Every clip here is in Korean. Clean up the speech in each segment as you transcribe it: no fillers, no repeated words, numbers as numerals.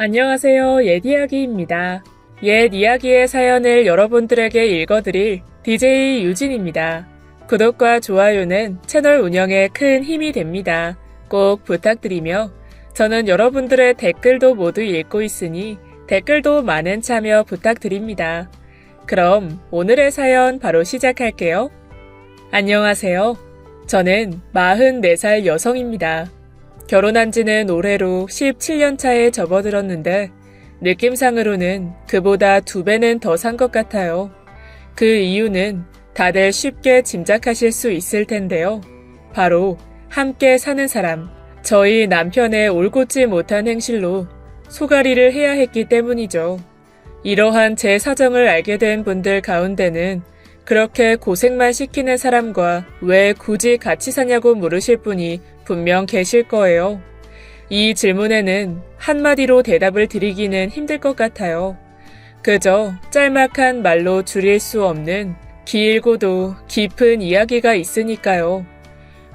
안녕하세요. 옛 이야기입니다. 옛 이야기의 사연을 여러분들에게 읽어드릴 DJ 유진입니다. 구독과 좋아요는 채널 운영에 큰 힘이 됩니다. 꼭 부탁드리며 저는 여러분들의 댓글도 모두 읽고 있으니 댓글도 많은 참여 부탁드립니다. 그럼 오늘의 사연 바로 시작할게요. 안녕하세요. 저는 44살 여성입니다. 결혼한 지는 올해로 17년 차에 접어들었는데 느낌상으로는 그보다 2배는 더 산 것 같아요. 그 이유는 다들 쉽게 짐작하실 수 있을 텐데요. 바로 함께 사는 사람, 저희 남편의 올곧지 못한 행실로 소가리를 해야 했기 때문이죠. 이러한 제 사정을 알게 된 분들 가운데는 그렇게 고생만 시키는 사람과 왜 굳이 같이 사냐고 물으실 분이 분명 계실 거예요. 이 질문에는 한마디로 대답을 드리기는 힘들 것 같아요. 그저 짤막한 말로 줄일 수 없는 길고도 깊은 이야기가 있으니까요.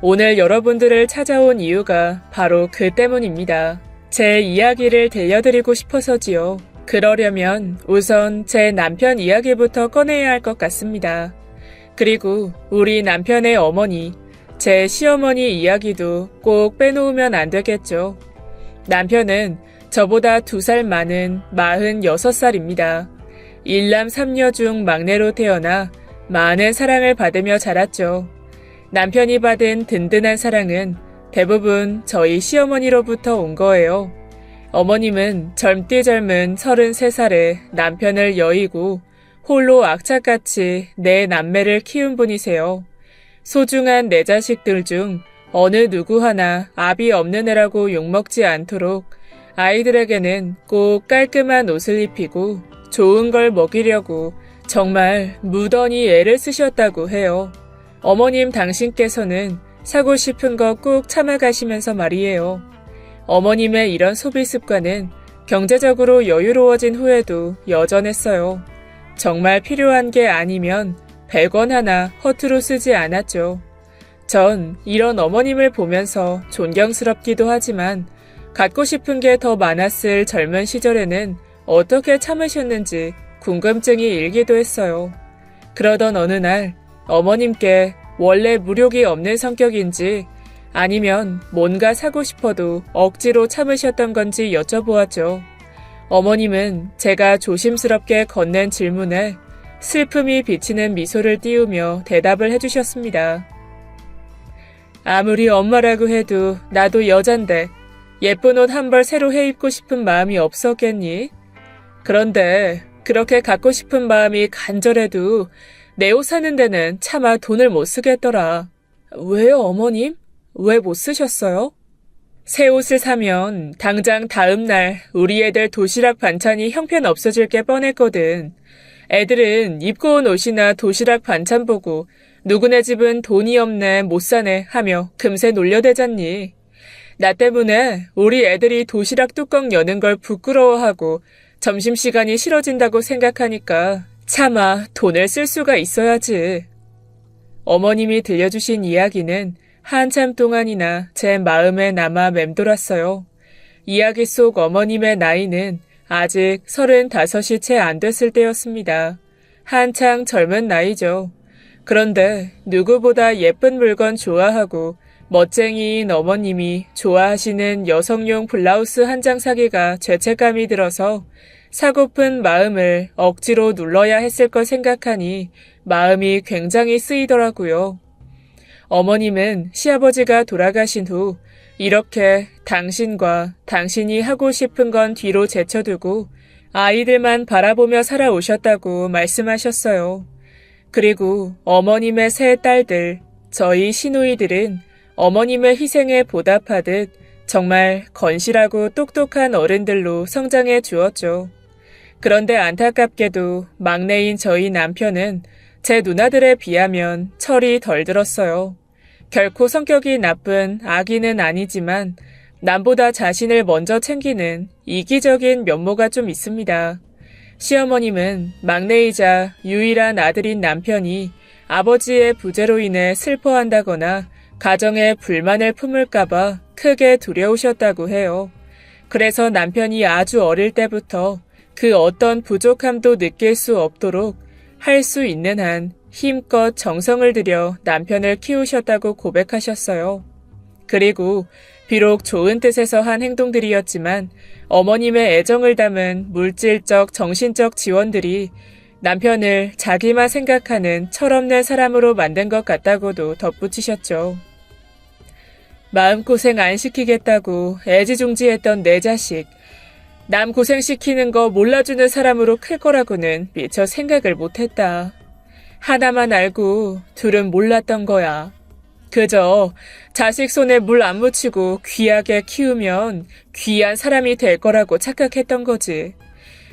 오늘 여러분들을 찾아온 이유가 바로 그 때문입니다. 제 이야기를 들려드리고 싶어서지요. 그러려면 우선 제 남편 이야기부터 꺼내야 할 것 같습니다. 그리고 우리 남편의 어머니, 제 시어머니 이야기도 꼭 빼놓으면 안 되겠죠. 남편은 저보다 2살 많은 46살입니다. 일남 3녀 중 막내로 태어나 많은 사랑을 받으며 자랐죠. 남편이 받은 든든한 사랑은 대부분 저희 시어머니로부터 온 거예요. 어머님은 젊디 젊은 33살에 남편을 여의고 홀로 악착같이 내 남매를 키운 분이세요. 소중한 내 자식들 중 어느 누구 하나 압이 없는 애라고 욕먹지 않도록 아이들에게는 꼭 깔끔한 옷을 입히고 좋은 걸 먹이려고 정말 무던히 애를 쓰셨다고 해요. 어머님 당신께서는 사고 싶은 거 꾹 참아가시면서 말이에요. 어머님의 이런 소비 습관은 경제적으로 여유로워진 후에도 여전했어요. 정말 필요한 게 아니면 100원 하나 허투루 쓰지 않았죠. 전 이런 어머님을 보면서 존경스럽기도 하지만 갖고 싶은 게 더 많았을 젊은 시절에는 어떻게 참으셨는지 궁금증이 일기도 했어요. 그러던 어느 날 어머님께 원래 무력이 없는 성격인지 아니면 뭔가 사고 싶어도 억지로 참으셨던 건지 여쭤보았죠. 어머님은 제가 조심스럽게 건넨 질문에 슬픔이 비치는 미소를 띄우며 대답을 해주셨습니다. 아무리 엄마라고 해도 나도 여잔데 예쁜 옷 한 벌 새로 해입고 싶은 마음이 없었겠니? 그런데 그렇게 갖고 싶은 마음이 간절해도 내 옷 사는 데는 차마 돈을 못 쓰겠더라. 왜요, 어머님? 왜 못 쓰셨어요? 새 옷을 사면 당장 다음 날 우리 애들 도시락 반찬이 형편없어질 게 뻔했거든. 애들은 입고 온 옷이나 도시락 반찬 보고 누구네 집은 돈이 없네 못 사네 하며 금세 놀려대잖니. 나 때문에 우리 애들이 도시락 뚜껑 여는 걸 부끄러워하고 점심시간이 싫어진다고 생각하니까 차마 돈을 쓸 수가 있어야지. 어머님이 들려주신 이야기는 한참 동안이나 제 마음에 남아 맴돌았어요. 이야기 속 어머님의 나이는 아직 35이 채 안 됐을 때였습니다. 한창 젊은 나이죠. 그런데 누구보다 예쁜 물건 좋아하고 멋쟁이인 어머님이 좋아하시는 여성용 블라우스 한 장 사기가 죄책감이 들어서 사고픈 마음을 억지로 눌러야 했을 걸 생각하니 마음이 굉장히 쓰이더라고요. 어머님은 시아버지가 돌아가신 후 이렇게 당신과 당신이 하고 싶은 건 뒤로 제쳐두고 아이들만 바라보며 살아오셨다고 말씀하셨어요. 그리고 어머님의 세 딸들, 저희 시누이들은 어머님의 희생에 보답하듯 정말 건실하고 똑똑한 어른들로 성장해 주었죠. 그런데 안타깝게도 막내인 저희 남편은 제 누나들에 비하면 철이 덜 들었어요. 결코 성격이 나쁜 아기는 아니지만 남보다 자신을 먼저 챙기는 이기적인 면모가 좀 있습니다. 시어머님은 막내이자 유일한 아들인 남편이 아버지의 부재로 인해 슬퍼한다거나 가정에 불만을 품을까봐 크게 두려우셨다고 해요. 그래서 남편이 아주 어릴 때부터 그 어떤 부족함도 느낄 수 없도록 할 수 있는 한 힘껏 정성을 들여 남편을 키우셨다고 고백하셨어요. 그리고 비록 좋은 뜻에서 한 행동들이었지만 어머님의 애정을 담은 물질적, 정신적 지원들이 남편을 자기만 생각하는 철없는 사람으로 만든 것 같다고도 덧붙이셨죠. 마음고생 안 시키겠다고 애지중지했던 내 자식, 남 고생시키는 거 몰라주는 사람으로 클 거라고는 미처 생각을 못했다. 하나만 알고 둘은 몰랐던 거야. 그저 자식 손에 물 안 묻히고 귀하게 키우면 귀한 사람이 될 거라고 착각했던 거지.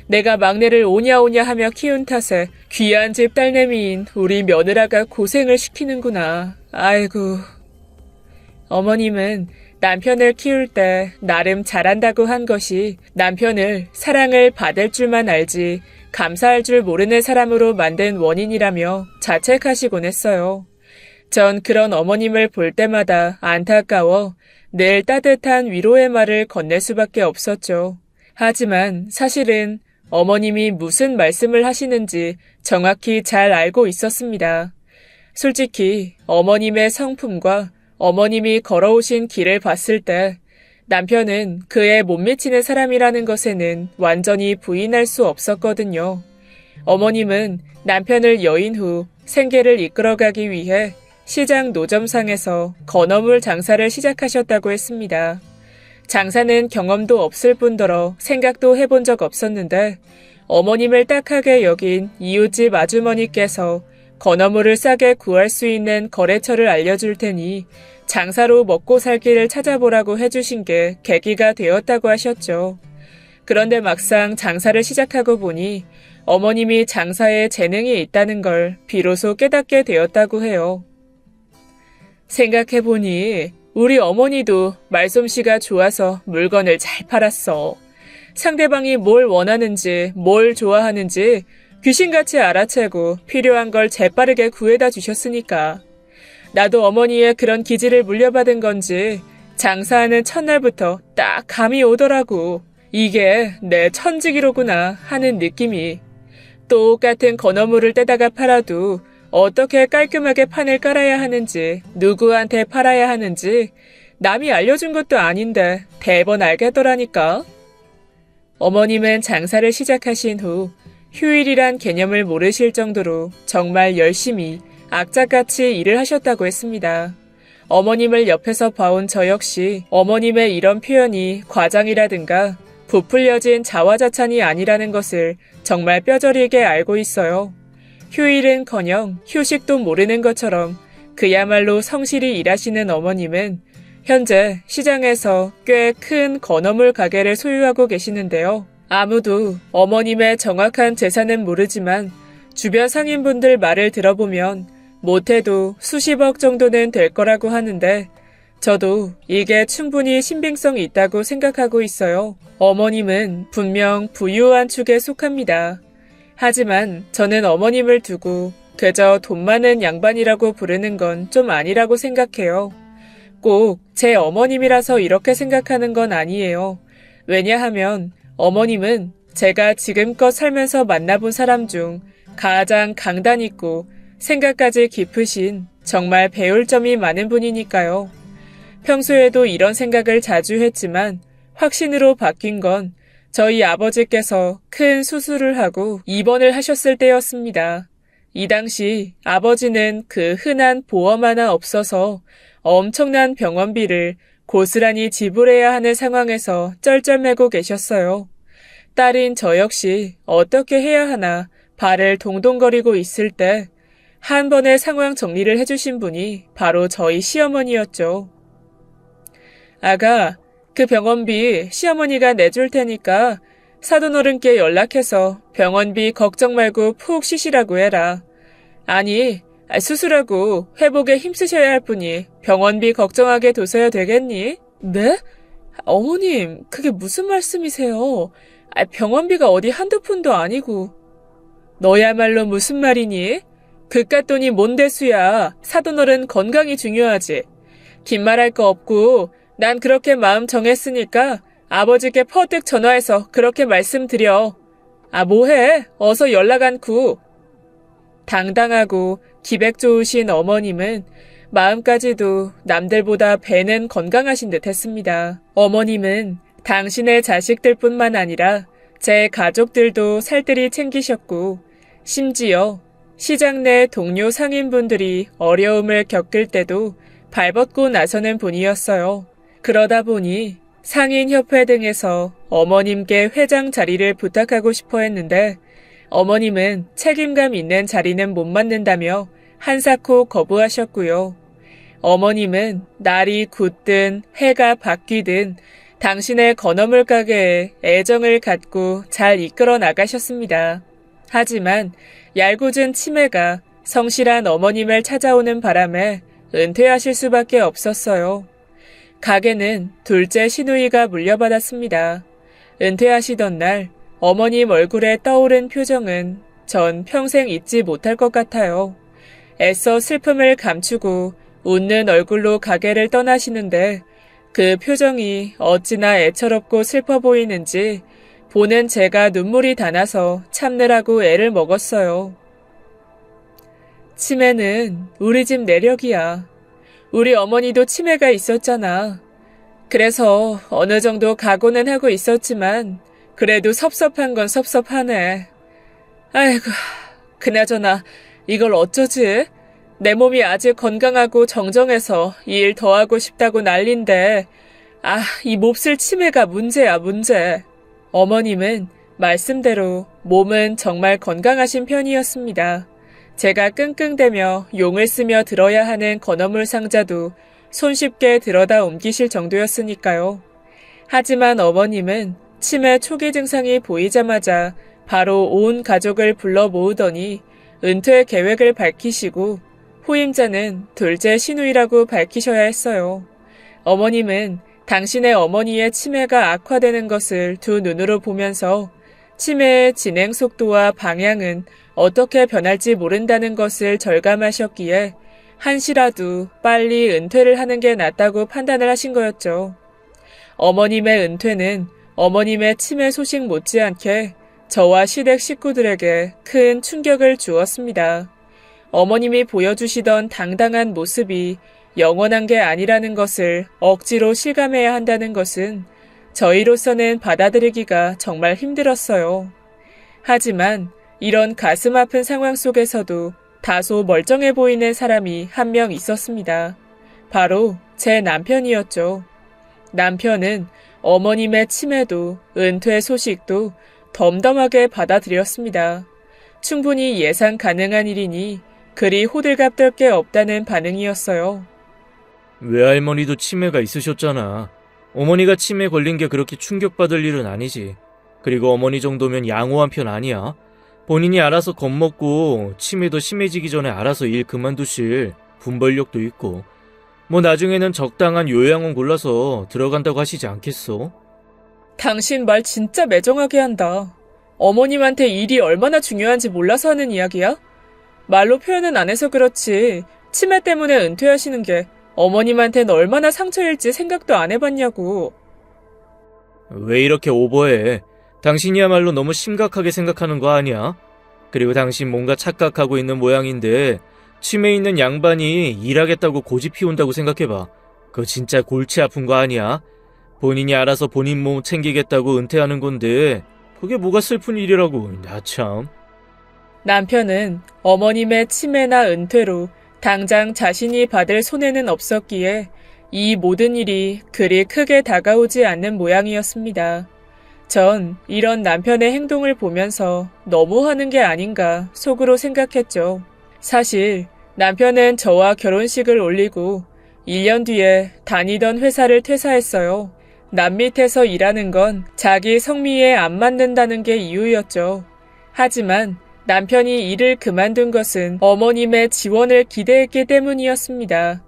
내가 막내를 오냐오냐 하며 키운 탓에 귀한 집 딸내미인 우리 며느라가 고생을 시키는구나. 아이고. 어머님은 남편을 키울 때 나름 잘한다고 한 것이 남편을 사랑을 받을 줄만 알지 감사할 줄 모르는 사람으로 만든 원인이라며 자책하시곤 했어요. 전 그런 어머님을 볼 때마다 안타까워 늘 따뜻한 위로의 말을 건넬 수밖에 없었죠. 하지만 사실은 어머님이 무슨 말씀을 하시는지 정확히 잘 알고 있었습니다. 솔직히 어머님의 성품과 어머님이 걸어오신 길을 봤을 때 남편은 그에 못 미치는 사람이라는 것에는 완전히 부인할 수 없었거든요. 어머님은 남편을 여인 후 생계를 이끌어가기 위해 시장 노점상에서 건어물 장사를 시작하셨다고 했습니다. 장사는 경험도 없을 뿐더러 생각도 해본 적 없었는데 어머님을 딱하게 여긴 이웃집 아주머니께서 건어물을 싸게 구할 수 있는 거래처를 알려줄 테니 장사로 먹고 살기를 찾아보라고 해주신 게 계기가 되었다고 하셨죠. 그런데 막상 장사를 시작하고 보니 어머님이 장사에 재능이 있다는 걸 비로소 깨닫게 되었다고 해요. 생각해보니 우리 어머니도 말솜씨가 좋아서 물건을 잘 팔았어. 상대방이 뭘 원하는지 뭘 좋아하는지 귀신같이 알아채고 필요한 걸 재빠르게 구해다 주셨으니까. 나도 어머니의 그런 기질을 물려받은 건지 장사하는 첫날부터 딱 감이 오더라고. 이게 내 천직이로구나 하는 느낌이. 똑같은 건어물을 떼다가 팔아도 어떻게 깔끔하게 판을 깔아야 하는지, 누구한테 팔아야 하는지 남이 알려준 것도 아닌데 대번 알겠더라니까. 어머님은 장사를 시작하신 후 휴일이란 개념을 모르실 정도로 정말 열심히 악착같이 일을 하셨다고 했습니다. 어머님을 옆에서 봐온 저 역시 어머님의 이런 표현이 과장이라든가 부풀려진 자화자찬이 아니라는 것을 정말 뼈저리게 알고 있어요. 휴일은커녕 휴식도 모르는 것처럼 그야말로 성실히 일하시는 어머님은 현재 시장에서 꽤 큰 건어물 가게를 소유하고 계시는데요. 아무도 어머님의 정확한 재산은 모르지만 주변 상인분들 말을 들어보면 못해도 수십억 정도는 될 거라고 하는데 저도 이게 충분히 신빙성이 있다고 생각하고 있어요. 어머님은 분명 부유한 축에 속합니다. 하지만 저는 어머님을 두고 그저 돈 많은 양반이라고 부르는 건 좀 아니라고 생각해요. 꼭 제 어머님이라서 이렇게 생각하는 건 아니에요. 왜냐하면 어머님은 제가 지금껏 살면서 만나본 사람 중 가장 강단 있고 생각까지 깊으신 정말 배울 점이 많은 분이니까요. 평소에도 이런 생각을 자주 했지만 확신으로 바뀐 건 저희 아버지께서 큰 수술을 하고 입원을 하셨을 때였습니다. 이 당시 아버지는 그 흔한 보험 하나 없어서 엄청난 병원비를 고스란히 지불해야 하는 상황에서 쩔쩔매고 계셨어요. 딸인 저 역시 어떻게 해야 하나 발을 동동거리고 있을 때 한 번에 상황 정리를 해주신 분이 바로 저희 시어머니였죠. 아가, 그 병원비 시어머니가 내줄 테니까 사돈어른께 연락해서 병원비 걱정 말고 푹 쉬시라고 해라. 아니, 수술하고 회복에 힘쓰셔야 할 분이 병원비 걱정하게 둬서야 되겠니? 네? 어머님, 그게 무슨 말씀이세요? 병원비가 어디 한두 푼도 아니고. 너야말로 무슨 말이니? 그깟 돈이 뭔데 수야. 사돈어른 건강이 중요하지. 긴 말할 거 없고 난 그렇게 마음 정했으니까 아버지께 퍼뜩 전화해서 그렇게 말씀드려. 뭐해? 어서 연락 않고. 당당하고 기백 좋으신 어머님은 마음까지도 남들보다 배는 건강하신 듯 했습니다. 어머님은 당신의 자식들뿐만 아니라 제 가족들도 살뜰히 챙기셨고, 심지어 시장 내 동료 상인분들이 어려움을 겪을 때도 발벗고 나서는 분이었어요. 그러다 보니 상인협회 등에서 어머님께 회장 자리를 부탁하고 싶어 했는데 어머님은 책임감 있는 자리는 못 맡는다며 한사코 거부하셨고요. 어머님은 날이 굳든 해가 바뀌든 당신의 건어물 가게에 애정을 갖고 잘 이끌어 나가셨습니다. 하지만 얄궂은 치매가 성실한 어머님을 찾아오는 바람에 은퇴하실 수밖에 없었어요. 가게는 둘째 시누이가 물려받았습니다. 은퇴하시던 날 어머님 얼굴에 떠오른 표정은 전 평생 잊지 못할 것 같아요. 애써 슬픔을 감추고 웃는 얼굴로 가게를 떠나시는데 그 표정이 어찌나 애처롭고 슬퍼 보이는지 보는 제가 눈물이 다 나서 참느라고 애를 먹었어요. 치매는 우리 집 내력이야. 우리 어머니도 치매가 있었잖아. 그래서 어느 정도 각오는 하고 있었지만 그래도 섭섭한 건 섭섭하네. 아이고, 그나저나 이걸 어쩌지? 내 몸이 아직 건강하고 정정해서 일 더 하고 싶다고 난린데 이 몹쓸 치매가 문제야, 문제. 어머님은 말씀대로 몸은 정말 건강하신 편이었습니다. 제가 끙끙대며 용을 쓰며 들어야 하는 건어물 상자도 손쉽게 들어다 옮기실 정도였으니까요. 하지만 어머님은 치매 초기 증상이 보이자마자 바로 온 가족을 불러 모으더니 은퇴 계획을 밝히시고 후임자는 둘째 시누이라고 밝히셔야 했어요. 어머님은 당신의 어머니의 치매가 악화되는 것을 두 눈으로 보면서 치매의 진행 속도와 방향은 어떻게 변할지 모른다는 것을 절감하셨기에 한시라도 빨리 은퇴를 하는 게 낫다고 판단을 하신 거였죠. 어머님의 은퇴는 어머님의 치매 소식 못지않게 저와 시댁 식구들에게 큰 충격을 주었습니다. 어머님이 보여주시던 당당한 모습이 영원한 게 아니라는 것을 억지로 실감해야 한다는 것은 저희로서는 받아들이기가 정말 힘들었어요. 하지만 이런 가슴 아픈 상황 속에서도 다소 멀쩡해 보이는 사람이 한 명 있었습니다. 바로 제 남편이었죠. 남편은 어머님의 치매도 은퇴 소식도 덤덤하게 받아들였습니다. 충분히 예상 가능한 일이니 그리 호들갑 떨 게 없다는 반응이었어요. 외할머니도 치매가 있으셨잖아. 어머니가 치매 걸린 게 그렇게 충격받을 일은 아니지. 그리고 어머니 정도면 양호한 편 아니야. 본인이 알아서 겁먹고 치매도 심해지기 전에 알아서 일 그만두실 분별력도 있고 뭐 나중에는 적당한 요양원 골라서 들어간다고 하시지 않겠어? 당신 말 진짜 매정하게 한다. 어머님한테 일이 얼마나 중요한지 몰라서 하는 이야기야? 말로 표현은 안 해서 그렇지 치매 때문에 은퇴하시는 게 어머님한테는 얼마나 상처일지 생각도 안 해봤냐고. 왜 이렇게 오버해? 당신이야말로 너무 심각하게 생각하는 거 아니야? 그리고 당신 뭔가 착각하고 있는 모양인데 치매 있는 양반이 일하겠다고 고집 피운다고 생각해봐. 그거 진짜 골치 아픈 거 아니야? 본인이 알아서 본인 몸 챙기겠다고 은퇴하는 건데 그게 뭐가 슬픈 일이라고. 나 참. 남편은 어머님의 치매나 은퇴로 당장 자신이 받을 손해는 없었기에 이 모든 일이 그리 크게 다가오지 않는 모양이었습니다. 전 이런 남편의 행동을 보면서 너무하는 게 아닌가 속으로 생각했죠. 사실 남편은 저와 결혼식을 올리고 1년 뒤에 다니던 회사를 퇴사했어요. 남 밑에서 일하는 건 자기 성미에 안 맞는다는 게 이유였죠. 하지만 남편이 일을 그만둔 것은 어머님의 지원을 기대했기 때문이었습니다.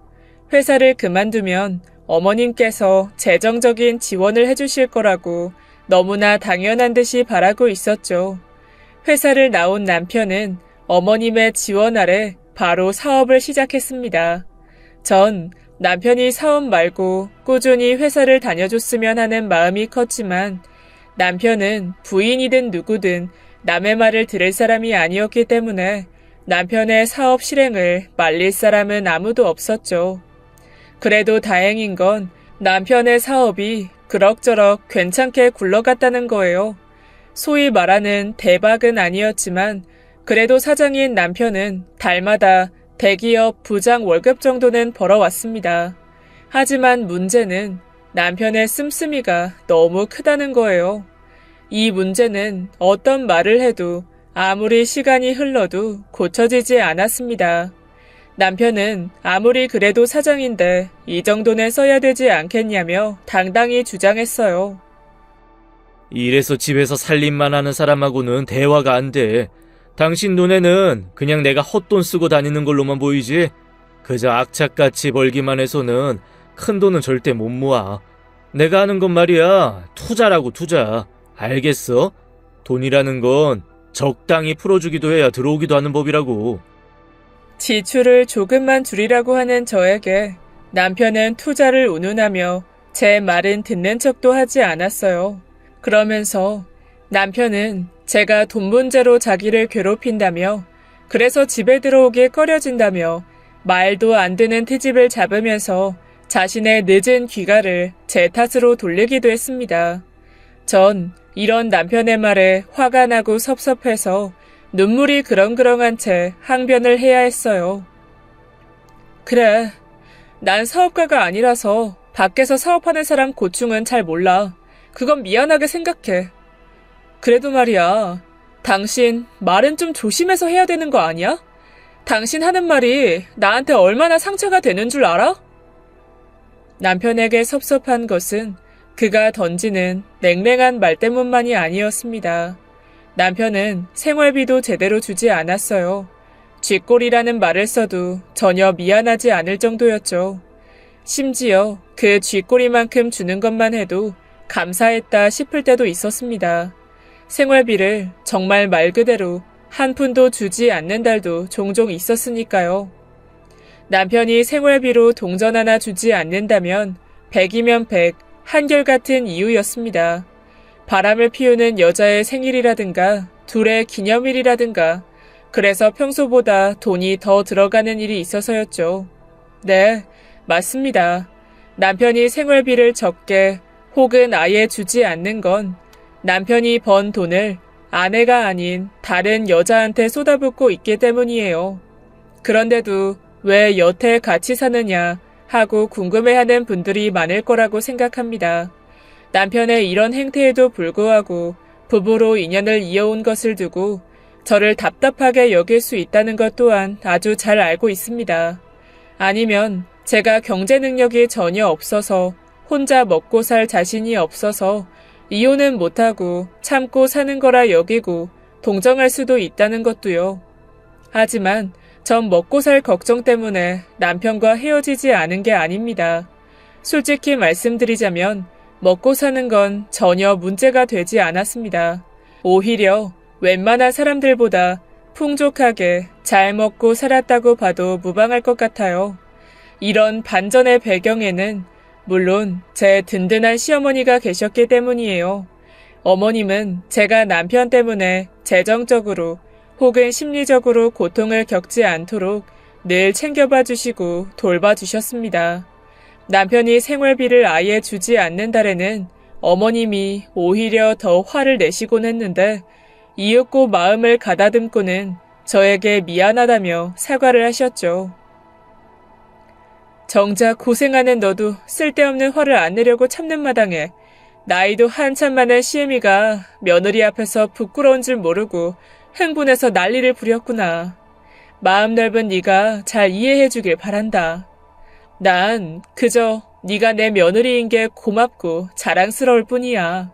회사를 그만두면 어머님께서 재정적인 지원을 해주실 거라고 너무나 당연한 듯이 바라고 있었죠. 회사를 나온 남편은 어머님의 지원 아래 바로 사업을 시작했습니다. 전 남편이 사업 말고 꾸준히 회사를 다녀줬으면 하는 마음이 컸지만 남편은 부인이든 누구든 남의 말을 들을 사람이 아니었기 때문에 남편의 사업 실행을 말릴 사람은 아무도 없었죠. 그래도 다행인 건 남편의 사업이 그럭저럭 괜찮게 굴러갔다는 거예요. 소위 말하는 대박은 아니었지만 그래도 사장인 남편은 달마다 대기업 부장 월급 정도는 벌어왔습니다. 하지만 문제는 남편의 씀씀이가 너무 크다는 거예요. 이 문제는 어떤 말을 해도 아무리 시간이 흘러도 고쳐지지 않았습니다. 남편은 아무리 그래도 사장인데 이 정도는 써야 되지 않겠냐며 당당히 주장했어요. 이래서 집에서 살림만 하는 사람하고는 대화가 안 돼. 당신 눈에는 그냥 내가 헛돈 쓰고 다니는 걸로만 보이지? 그저 악착같이 벌기만 해서는 큰 돈은 절대 못 모아. 내가 하는 건 말이야, 투자라고 투자. 알겠어? 돈이라는 건 적당히 풀어주기도 해야 들어오기도 하는 법이라고. 지출을 조금만 줄이라고 하는 저에게 남편은 투자를 운운하며 제 말은 듣는 척도 하지 않았어요. 그러면서 남편은 제가 돈 문제로 자기를 괴롭힌다며 그래서 집에 들어오기 꺼려진다며 말도 안 되는 트집을 잡으면서 자신의 늦은 귀가를 제 탓으로 돌리기도 했습니다. 전 이런 남편의 말에 화가 나고 섭섭해서 눈물이 그렁그렁한 채 항변을 해야 했어요. 그래, 난 사업가가 아니라서 밖에서 사업하는 사람 고충은 잘 몰라. 그건 미안하게 생각해. 그래도 말이야, 당신 말은 좀 조심해서 해야 되는 거 아니야? 당신 하는 말이 나한테 얼마나 상처가 되는 줄 알아? 남편에게 섭섭한 것은 그가 던지는 냉랭한 말 때문만이 아니었습니다. 남편은 생활비도 제대로 주지 않았어요. 쥐꼬리라는 말을 써도 전혀 미안하지 않을 정도였죠. 심지어 그 쥐꼬리만큼 주는 것만 해도 감사했다 싶을 때도 있었습니다. 생활비를 정말 말 그대로 한 푼도 주지 않는 달도 종종 있었으니까요. 남편이 생활비로 동전 하나 주지 않는다면 100이면 100, 한결같은 이유였습니다. 바람을 피우는 여자의 생일이라든가 둘의 기념일이라든가 그래서 평소보다 돈이 더 들어가는 일이 있어서였죠. 네, 맞습니다. 남편이 생활비를 적게 혹은 아예 주지 않는 건 남편이 번 돈을 아내가 아닌 다른 여자한테 쏟아붓고 있기 때문이에요. 그런데도 왜 여태 같이 사느냐 하고 궁금해하는 분들이 많을 거라고 생각합니다. 남편의 이런 행태에도 불구하고 부부로 인연을 이어온 것을 두고 저를 답답하게 여길 수 있다는 것 또한 아주 잘 알고 있습니다. 아니면 제가 경제 능력이 전혀 없어서 혼자 먹고 살 자신이 없어서 이혼은 못하고 참고 사는 거라 여기고 동정할 수도 있다는 것도요. 하지만 전 먹고 살 걱정 때문에 남편과 헤어지지 않은 게 아닙니다. 솔직히 말씀드리자면 먹고 사는 건 전혀 문제가 되지 않았습니다. 오히려 웬만한 사람들보다 풍족하게 잘 먹고 살았다고 봐도 무방할 것 같아요. 이런 반전의 배경에는 물론 제 든든한 시어머니가 계셨기 때문이에요. 어머님은 제가 남편 때문에 재정적으로 혹은 심리적으로 고통을 겪지 않도록 늘 챙겨봐 주시고 돌봐 주셨습니다. 남편이 생활비를 아예 주지 않는 달에는 어머님이 오히려 더 화를 내시곤 했는데 이윽고 마음을 가다듬고는 저에게 미안하다며 사과를 하셨죠. 정작 고생하는 너도 쓸데없는 화를 안 내려고 참는 마당에 나이도 한참 많은 시애미가 며느리 앞에서 부끄러운 줄 모르고 흥분해서 난리를 부렸구나. 마음 넓은 네가 잘 이해해 주길 바란다. 난 그저 네가 내 며느리인 게 고맙고 자랑스러울 뿐이야.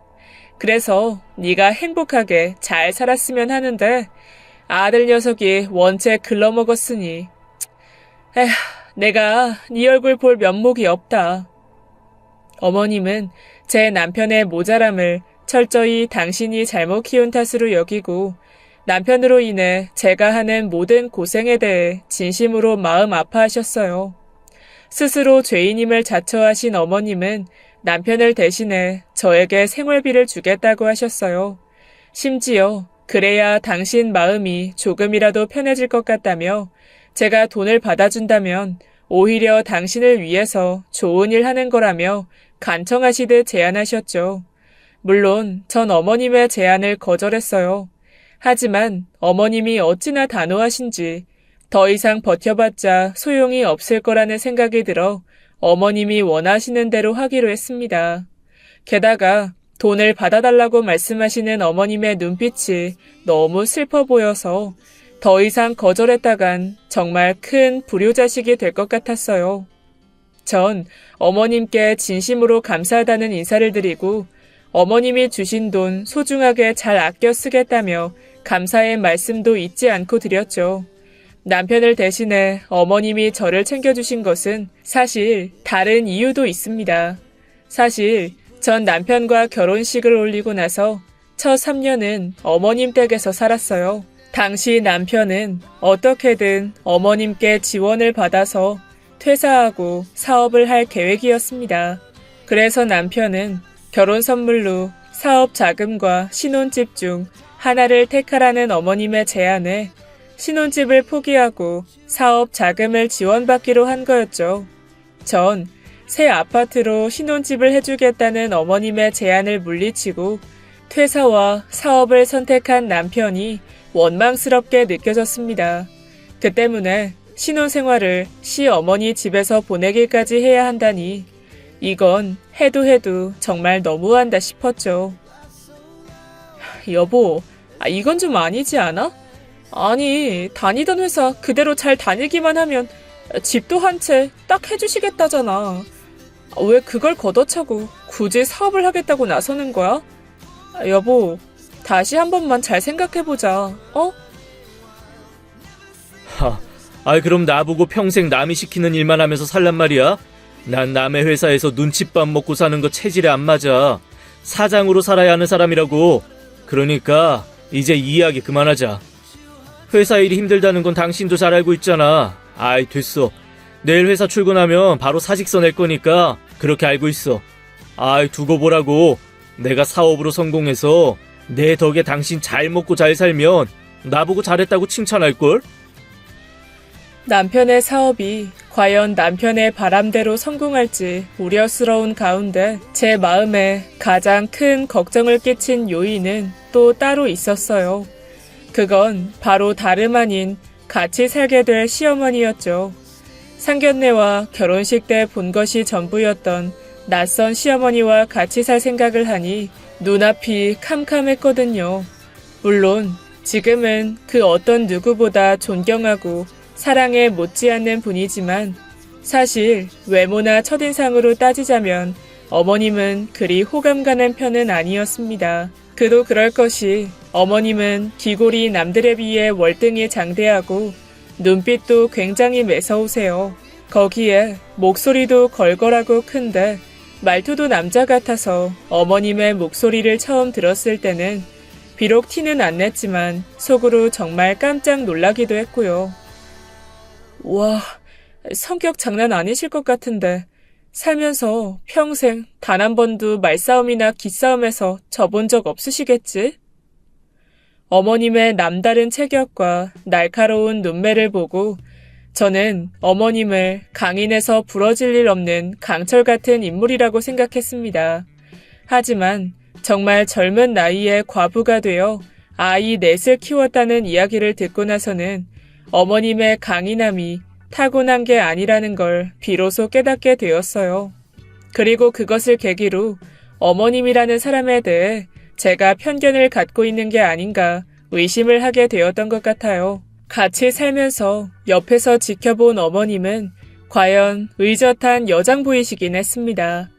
그래서 네가 행복하게 잘 살았으면 하는데 아들 녀석이 원체 글러먹었으니 에휴, 내가 네 얼굴 볼 면목이 없다. 어머님은 제 남편의 모자람을 철저히 당신이 잘못 키운 탓으로 여기고 남편으로 인해 제가 하는 모든 고생에 대해 진심으로 마음 아파하셨어요. 스스로 죄인임을 자처하신 어머님은 남편을 대신해 저에게 생활비를 주겠다고 하셨어요. 심지어 그래야 당신 마음이 조금이라도 편해질 것 같다며 제가 돈을 받아준다면 오히려 당신을 위해서 좋은 일 하는 거라며 간청하시듯 제안하셨죠. 물론 전 어머님의 제안을 거절했어요. 하지만 어머님이 어찌나 단호하신지 더 이상 버텨봤자 소용이 없을 거라는 생각이 들어 어머님이 원하시는 대로 하기로 했습니다. 게다가 돈을 받아달라고 말씀하시는 어머님의 눈빛이 너무 슬퍼 보여서 더 이상 거절했다간 정말 큰 불효자식이 될 것 같았어요. 전 어머님께 진심으로 감사하다는 인사를 드리고 어머님이 주신 돈 소중하게 잘 아껴 쓰겠다며 감사의 말씀도 잊지 않고 드렸죠. 남편을 대신해 어머님이 저를 챙겨주신 것은 사실 다른 이유도 있습니다. 사실 전 남편과 결혼식을 올리고 나서 첫 3년은 어머님 댁에서 살았어요. 당시 남편은 어떻게든 어머님께 지원을 받아서 퇴사하고 사업을 할 계획이었습니다. 그래서 남편은 결혼 선물로 사업 자금과 신혼집 중 하나를 택하라는 어머님의 제안에 신혼집을 포기하고 사업 자금을 지원받기로 한 거였죠. 전 새 아파트로 신혼집을 해주겠다는 어머님의 제안을 물리치고 퇴사와 사업을 선택한 남편이 원망스럽게 느껴졌습니다. 그 때문에 신혼생활을 시어머니 집에서 보내기까지 해야 한다니 이건 해도 정말 너무한다 싶었죠. 여보, 이건 좀 아니지 않아? 아니, 다니던 회사 그대로 잘 다니기만 하면 집도 한 채 딱 해주시겠다잖아. 왜 그걸 걷어차고 굳이 사업을 하겠다고 나서는 거야? 여보, 다시 한 번만 잘 생각해보자, 어? 그럼 나보고 평생 남이 시키는 일만 하면서 살란 말이야? 난 남의 회사에서 눈칫밥 먹고 사는 거 체질에 안 맞아. 사장으로 살아야 하는 사람이라고. 그러니까 이제 이 이야기 그만하자. 회사 일이 힘들다는 건 당신도 잘 알고 있잖아. 됐어. 내일 회사 출근하면 바로 사직서 낼 거니까 그렇게 알고 있어. 두고 보라고. 내가 사업으로 성공해서 내 덕에 당신 잘 먹고 잘 살면 나보고 잘했다고 칭찬할걸? 남편의 사업이 과연 남편의 바람대로 성공할지 우려스러운 가운데 제 마음에 가장 큰 걱정을 끼친 요인은 또 따로 있었어요. 그건 바로 다름 아닌 같이 살게 될 시어머니였죠. 상견례와 결혼식 때 본 것이 전부였던 낯선 시어머니와 같이 살 생각을 하니 눈앞이 캄캄했거든요. 물론 지금은 그 어떤 누구보다 존경하고 사랑에 못지않는 분이지만 사실 외모나 첫인상으로 따지자면 어머님은 그리 호감 가는 편은 아니었습니다. 그도 그럴 것이 어머님은 귀골이 남들에 비해 월등히 장대하고 눈빛도 굉장히 매서우세요. 거기에 목소리도 걸걸하고 큰데 말투도 남자 같아서 어머님의 목소리를 처음 들었을 때는 비록 티는 안 냈지만 속으로 정말 깜짝 놀라기도 했고요. 와, 성격 장난 아니실 것 같은데 살면서 평생 단 한 번도 말싸움이나 기싸움에서 져본 적 없으시겠지? 어머님의 남다른 체격과 날카로운 눈매를 보고 저는 어머님을 강인해서 부러질 일 없는 강철 같은 인물이라고 생각했습니다. 하지만 정말 젊은 나이에 과부가 되어 아이 넷을 키웠다는 이야기를 듣고 나서는 어머님의 강인함이 타고난 게 아니라는 걸 비로소 깨닫게 되었어요. 그리고 그것을 계기로 어머님이라는 사람에 대해 제가 편견을 갖고 있는 게 아닌가 의심을 하게 되었던 것 같아요. 같이 살면서 옆에서 지켜본 어머님은 과연 의젓한 여장부이시긴 했습니다.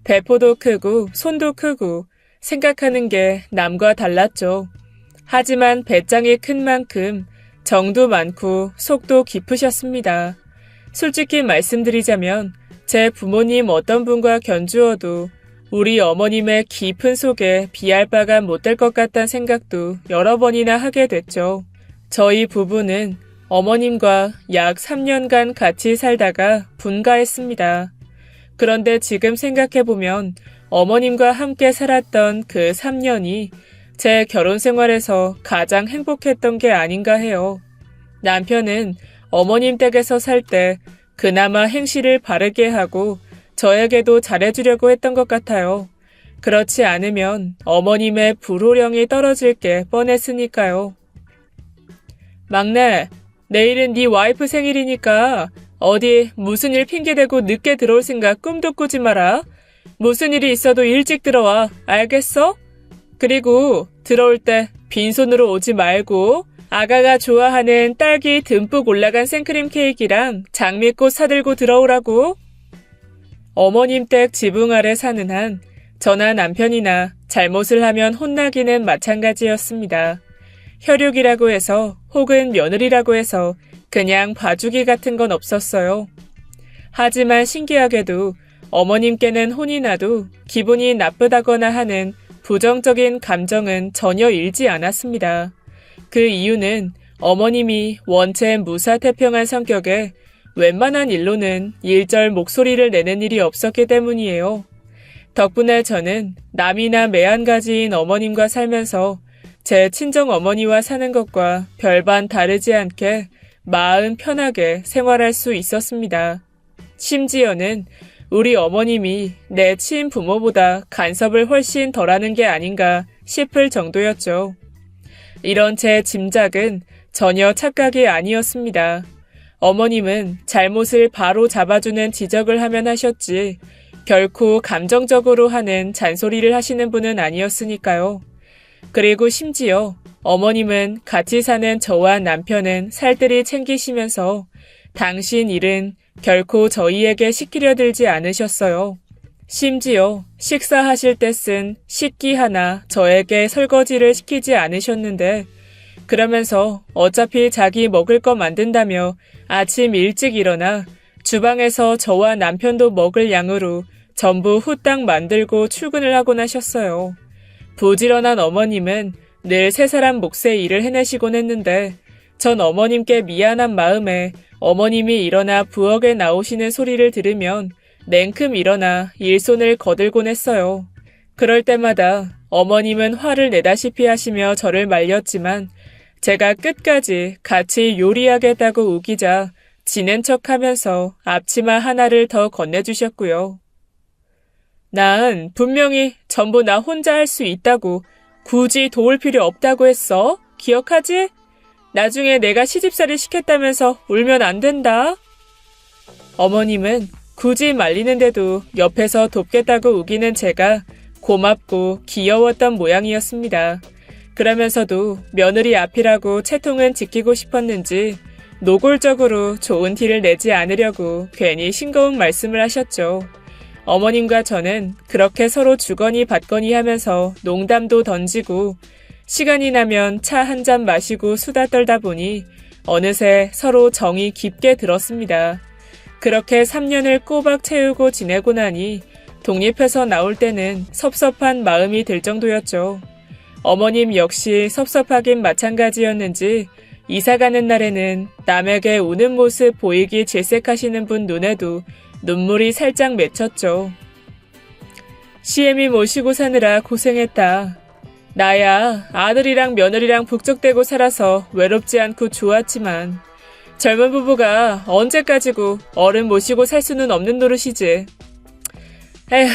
배포도 크고 손도 크고 생각하는 게 남과 달랐죠. 하지만 배짱이 큰 만큼 정도 많고 속도 깊으셨습니다. 솔직히 말씀드리자면 제 부모님 어떤 분과 견주어도 우리 어머님의 깊은 속에 비할 바가 못 될 것 같다는 생각도 여러 번이나 하게 됐죠. 저희 부부는 어머님과 약 3년간 같이 살다가 분가했습니다. 그런데 지금 생각해보면 어머님과 함께 살았던 그 3년이 제 결혼 생활에서 가장 행복했던 게 아닌가 해요. 남편은 어머님 댁에서 살 때 그나마 행실을 바르게 하고 저에게도 잘해주려고 했던 것 같아요. 그렇지 않으면 어머님의 불호령이 떨어질 게 뻔했으니까요. 막내, 내일은 네 와이프 생일이니까 어디 무슨 일 핑계대고 늦게 들어올 생각 꿈도 꾸지 마라. 무슨 일이 있어도 일찍 들어와. 알겠어? 그리고 들어올 때 빈손으로 오지 말고 아가가 좋아하는 딸기 듬뿍 올라간 생크림 케이크랑 장미꽃 사들고 들어오라고. 어머님 댁 지붕 아래 사는 한 저나 남편이나 잘못을 하면 혼나기는 마찬가지였습니다. 혈육이라고 해서 혹은 며느리라고 해서 그냥 봐주기 같은 건 없었어요. 하지만 신기하게도 어머님께는 혼이 나도 기분이 나쁘다거나 하는 부정적인 감정은 전혀 일지 않았습니다. 그 이유는 어머님이 원체 무사태평한 성격에 웬만한 일로는 일절 목소리를 내는 일이 없었기 때문이에요. 덕분에 저는 남이나 매한가지인 어머님과 살면서 제 친정 어머니와 사는 것과 별반 다르지 않게 마음 편하게 생활할 수 있었습니다. 심지어는 우리 어머님이 내 친부모보다 간섭을 훨씬 덜하는 게 아닌가 싶을 정도였죠. 이런 제 짐작은 전혀 착각이 아니었습니다. 어머님은 잘못을 바로 잡아주는 지적을 하면 하셨지 결코 감정적으로 하는 잔소리를 하시는 분은 아니었으니까요. 그리고 심지어 어머님은 같이 사는 저와 남편은 살뜰히 챙기시면서 당신 일은 결코 저희에게 시키려 들지 않으셨어요. 심지어 식사하실 때 쓴 식기 하나 저에게 설거지를 시키지 않으셨는데 그러면서 어차피 자기 먹을 거 만든다며 아침 일찍 일어나 주방에서 저와 남편도 먹을 양으로 전부 후딱 만들고 출근을 하곤 하셨어요. 부지런한 어머님은 늘 세 사람 몫의 일을 해내시곤 했는데 전 어머님께 미안한 마음에 어머님이 일어나 부엌에 나오시는 소리를 들으면 냉큼 일어나 일손을 거들곤 했어요. 그럴 때마다 어머님은 화를 내다시피 하시며 저를 말렸지만 제가 끝까지 같이 요리하겠다고 우기자 지낸 척하면서 앞치마 하나를 더 건네주셨고요. 난 분명히 전부 나 혼자 할 수 있다고 굳이 도울 필요 없다고 했어. 기억하지? 나중에 내가 시집살이 시켰다면서 울면 안 된다. 어머님은 굳이 말리는데도 옆에서 돕겠다고 우기는 제가 고맙고 귀여웠던 모양이었습니다. 그러면서도 며느리 앞이라고 채통은 지키고 싶었는지 노골적으로 좋은 티를 내지 않으려고 괜히 싱거운 말씀을 하셨죠. 어머님과 저는 그렇게 서로 주거니 받거니 하면서 농담도 던지고 시간이 나면 차 한 잔 마시고 수다 떨다 보니 어느새 서로 정이 깊게 들었습니다. 그렇게 3년을 꼬박 채우고 지내고 나니 독립해서 나올 때는 섭섭한 마음이 들 정도였죠. 어머님 역시 섭섭하긴 마찬가지였는지 이사 가는 날에는 남에게 우는 모습 보이기 질색하시는 분 눈에도 눈물이 살짝 맺혔죠. 시애미 모시고 사느라 고생했다. 나야 아들이랑 며느리랑 북적대고 살아서 외롭지 않고 좋았지만 젊은 부부가 언제까지고 어른 모시고 살 수는 없는 노릇이지. 에휴,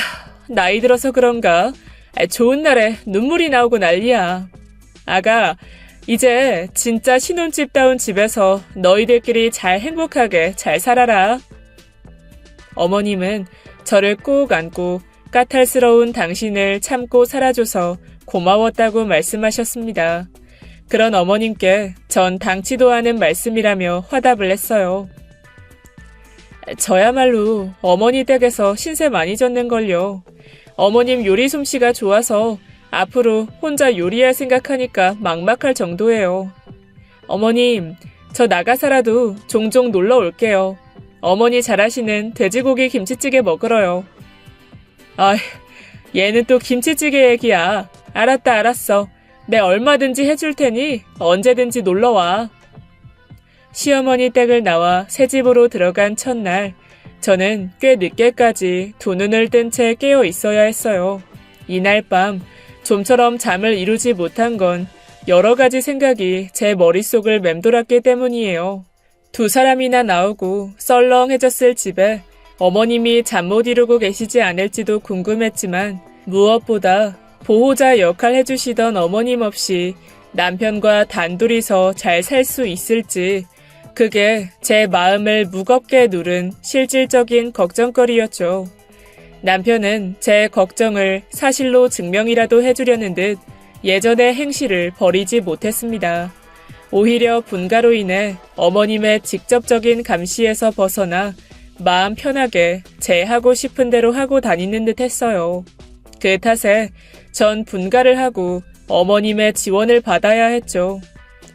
나이 들어서 그런가 좋은 날에 눈물이 나오고 난리야. 아가, 이제 진짜 신혼집다운 집에서 너희들끼리 잘 행복하게 잘 살아라. 어머님은 저를 꼭 안고 까탈스러운 당신을 참고 살아줘서 고마웠다고 말씀하셨습니다. 그런 어머님께 전 당치도 않은 말씀이라며 화답을 했어요. 저야말로 어머니 댁에서 신세 많이 졌는걸요. 어머님 요리 솜씨가 좋아서 앞으로 혼자 요리할 생각하니까 막막할 정도예요. 어머님, 저 나가 살아도 종종 놀러 올게요. 어머니 잘하시는 돼지고기 김치찌개 먹으러요. 아이, 얘는 또 김치찌개 얘기야. 알았어. 내 얼마든지 해줄 테니 언제든지 놀러와. 시어머니 댁을 나와 새집으로 들어간 첫날, 저는 꽤 늦게까지 두 눈을 뜬 채 깨어 있어야 했어요. 이날 밤, 좀처럼 잠을 이루지 못한 건 여러 가지 생각이 제 머릿속을 맴돌았기 때문이에요. 두 사람이나 나오고 썰렁해졌을 집에 어머님이 잠 못 이루고 계시지 않을지도 궁금했지만 무엇보다 보호자 역할 해주시던 어머님 없이 남편과 단둘이서 잘 살 수 있을지 그게 제 마음을 무겁게 누른 실질적인 걱정거리였죠. 남편은 제 걱정을 사실로 증명이라도 해주려는 듯 예전의 행실을 버리지 못했습니다. 오히려 분가로 인해 어머님의 직접적인 감시에서 벗어나 마음 편하게 제 하고 싶은 대로 하고 다니는 듯 했어요. 그 탓에 전 분가를 하고 어머님의 지원을 받아야 했죠.